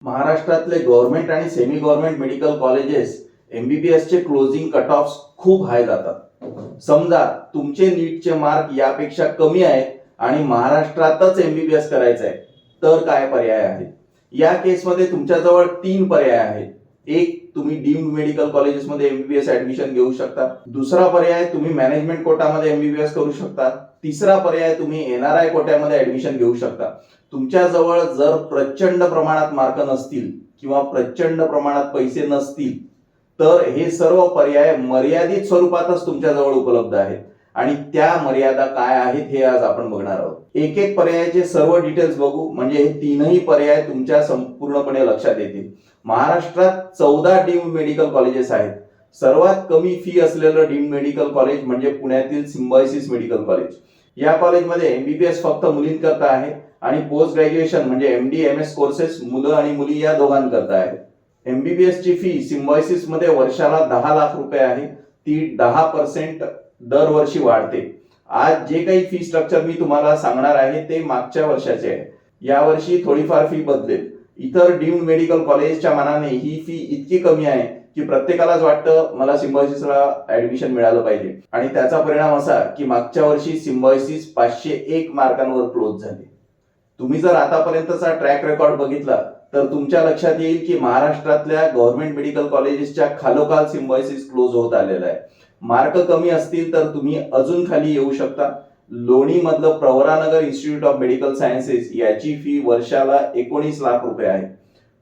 महाराष्ट्रातले गव्हर्नमेंट आणि semi government medical colleges MBBS चे क्लोजिंग कट ऑफ खूप हाय जातात. समजा तुमचे नीटचे मार्क यापेक्षा कमी आहेत आणि महाराष्ट्रातच एमबीबीएस करायचं आहे, तर काय पर्याय आहेत? या केसमध्ये तुमच्याजवळ 3 पर्याय आहेत. एक, तुम्ही डीम्ड मेडिकल कॉलेजेसमध्ये एमबीबीएस ऍडमिशन घेऊ शकता. दुसरा पर्याय, तुम्ही मॅनेजमेंट कोटामध्ये एमबीबीएस करू शकता. तिसरा पर्याय, तुम्ही एनआरआय कोट्यामध्ये ऍडमिशन घेऊ शकता. तुमच्याजवळ जर प्रचंड प्रमाणात मार्क नसतील किंवा प्रचंड प्रमाणात पैसे नसतील तर हे सर्व पर्याय मर्यादित स्वरूपातच तुमच्याजवळ उपलब्ध आहेत आणि त्या मर्यादा काय आहेत हे आज आपण बघणार आहोत. एक एक पर्यायाचे सर्व डिटेल्स बघू, म्हणजे हे तीनही पर्याय तुमच्या संपूर्णपणे लक्षात येतील. महाराष्ट्रात 14 डीम्ड मेडिकल कॉलेजेस आहेत. सर्वात कमी फी असलेलं डीम्ड मेडिकल कॉलेज म्हणजे पुण्यातील सिम्बायोसिस मेडिकल कॉलेज. या कॉलेजमध्ये एमबीबीएस फक्त मुलींकरता आहे आणि पोस्ट ग्रॅज्युएशन म्हणजे एमडी एमएस कोर्सेस मुलं आणि मुली या दोघांकरता आहे. एमबीबीएस ची फी सिम्बायोसिस मध्ये वर्षाला 10 लाख रुपये आहे. ती 10% दरवर्षी वाढते. आज जे काही फी स्ट्रक्चर मी तुम्हाला सांगणार आहे ते मागच्या वर्षाचे आहे. यावर्षी थोडीफार फी बदलेल. इतर डीम्ड मेडिकल कॉलेजच्या मानाने ही फी इतकी कमी आहे की प्रत्येकालाच वाटतं मला सिम्बायोसिसला ऍडमिशन मिळालं पाहिजे आणि त्याचा परिणाम असा की मागच्या वर्षी सिम्बायोसिस 501 मार्कांवर क्लोज झाली. तुम्ही जर आतापर्यंतचा ट्रॅक रेकॉर्ड बघितला तर तुमच्या लक्षात येईल की महाराष्ट्रातल्या गव्हर्नमेंट मेडिकल कॉलेजेसच्या खालोखाल सिम्बायोसिस क्लोज होत आलेला आहे. मार्क कमी असतील तर तुम्ही अजून खाली येऊ शकता. लोणी मधलं Pravaranagar institute of medical sciences याची फी वर्षाला 19 लाख रुपये आहे.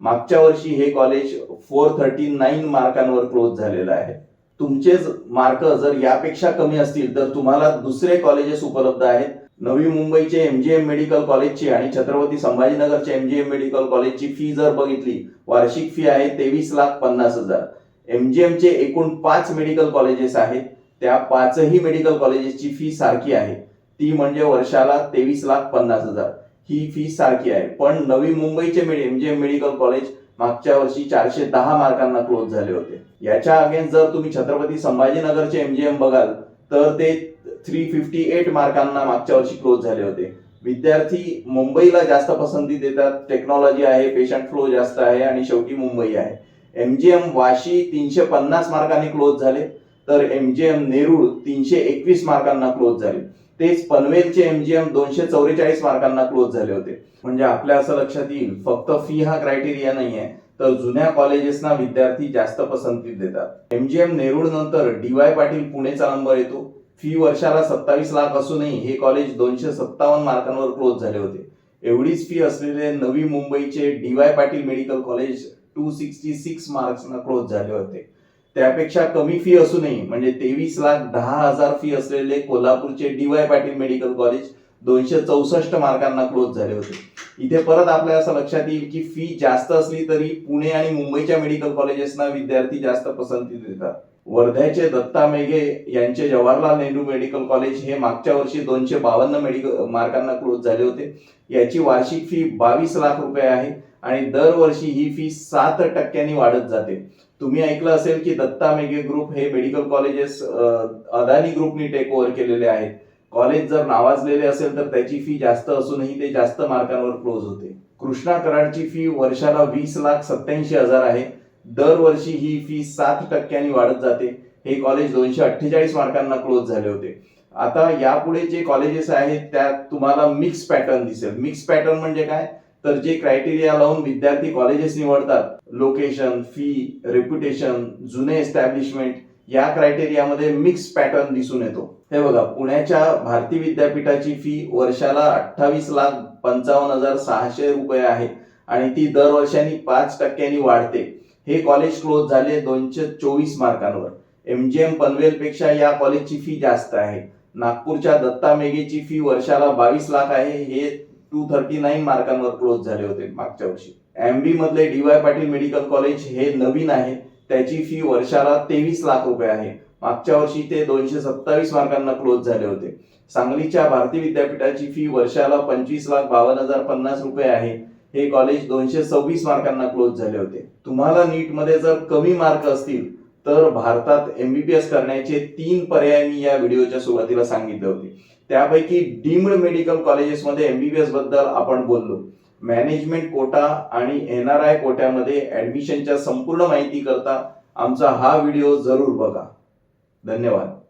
मागच्या वर्षी हे कॉलेज 439 मार्कांवर क्लोज झालेलं आहे. तुमचे मार्क जर यापेक्षा कमी असतील तर तुम्हाला दुसरे कॉलेजेस उपलब्ध आहेत. नवी मुंबईचे एमजीएम मेडिकल कॉलेजची आणि छत्रपती संभाजीनगरचे एमजीएम मेडिकल कॉलेजची फी जर बघितली, वार्षिक फी आहे 23,50,000. एमजीएम चे एकूण 5 मेडिकल कॉलेजेस आहेत. त्या 5ही मेडिकल कॉलेजेसची फी सारखी आहे, ती म्हणजे वर्षाला 23,50,000. ही फी सारखी आहे. पण नवी मुंबईचे एमजीएम मेडिकल कॉलेज मागच्या वर्षी 410 मार्कांना क्लोज झाले होते. याच्या अगेन्स्ट जर तुम्ही छत्रपती संभाजीनगरचे एमजीएम बघाल तर ते 358 मार्कांना मागच्या वर्षी क्लोज झाले होते. विद्यार्थी मुंबईला जास्त पसंती देतात. टेक्नॉलॉजी आहे, पेशंट फ्लो जास्त आहे आणि शेवटी मुंबई आहे. एमजीएम वाशी 350 मार्कांनी क्लोज झाले तर एमजीएम नेरूळ 321 मार्कांना क्लोज झाले. तेच पनवेलचे एमजीएम 244 मार्कांना क्लोज झाले होते. म्हणजे आपल्या असं लक्षात येईल, फक्त फी हा क्रायटेरिया नाहीये तर जुन्या कॉलेजेसना विद्यार्थी जास्त पसंती देतात. एमजीएम नेरूळ नंतर डीवाय पाटील पुणेचा नंबर येतो. फी वर्षाला 27 लाख असूनही हे कॉलेज 257 मार्कांवर क्लोज झाले होते. एवढीच फी असलेले नवी मुंबईचे डीवाय पाटील मेडिकल कॉलेज 266 मार्क्सना क्लोज झाले होते. त्यापेक्षा कमी फी असूनही म्हणजे 23,10,000 फी असलेले कोल्हापूरचे डीवाय पाटील मेडिकल कॉलेज 264 मार्कांना क्लोज झाले होते. इथे परत आपल्या असं लक्षात येईल की फी जास्त असली तरी पुणे आणि मुंबईच्या मेडिकल कॉलेजेसना विद्यार्थी जास्त पसंती देतात. वर्ध्याचे दत्ता मेघे यांचे जवाहरलाल नेहरू मेडिकल कॉलेज हे मागच्या वर्षी 252 मार्कांना क्लोज झाले होते. याची वार्षिक फी 22 लाख रुपये आहे आणि दरवर्षी ही फी 7% वाढत जाते. तुम्ही ऐकलं असेल की दत्ता मेघे ग्रुप हे मेडिकल कॉलेजेस अदानी ग्रुपनी टेक ओव्हर केलेले आहेत. कॉलेज जर नावाजलेले असेल तर त्याची फी जास्त असूनही ते जास्त मार्कांवर क्लोज होते. कृष्णा कराडची फी वर्षाला 20,87,000 आहे. दरवर्षी ही फी 7% वाढत जाते. हे कॉलेज 248 मार्कांना क्लोज झाले होते. आता यापुढे जे कॉलेजेस आहेत त्यात तुम्हाला मिक्स पॅटर्न दिसेल. मिक्स पॅटर्न म्हणजे काय, तर जे क्रायटेरिया लावून विद्यार्थी कॉलेजेस निवडतात, लोकेशन, फी, रेप्युटेशन, जुने एस्टॅब्लिशमेंट, या क्रायटेरियामध्ये मिक्स पॅटर्न दिसून येतो. हे बघा, पुण्याच्या भारती विद्यापीठाची फी वर्षाला 28,55,600 रुपये आहे आणि ती दरवर्षांनी 5% वाढते. हे कॉलेज क्लोज झाले 224 मार्कांवर. एमजीएम पनवेल पेक्षा या कॉलेजची फी जास्त आहे. नागपूरच्या दत्ता मेघेची फी वर्षाला 22 लाख आहे. हे 239 मार्कांवर क्लोज झाले होते मागच्या वर्षी. एमबी मधले डीवाय पाटील मेडिकल कॉलेज हे नवीन आहे. त्याची फी वर्षाला 23 लाख रुपये आहे. मागच्या वर्षी ते 227 मार्कांना क्लोज झाले होते. सांगलीच्या भारती विद्यापीठाची फी वर्षाला 25,52,050 रुपये आहे. हे कॉलेज 226 मार्कांना क्लोज झाले होते. तुम्हाला नीट मध्ये जर कमी मार्क असतील तर भारतात एमबीबीएस करण्याचे 3 पर्याय मी या व्हिडिओच्या सुरुवातीला सांगितले होते. त्यापैकी डीम्ड मेडिकल कॉलेजेसमध्ये एमबीबीएस बद्दल आपण बोललो. मॅनेजमेंट कोटा आणि NRI कोट्यामध्ये ऍडमिशनच्या संपूर्ण माहिती करता आमचा हा व्हिडिओ जरूर बघा. धन्यवाद.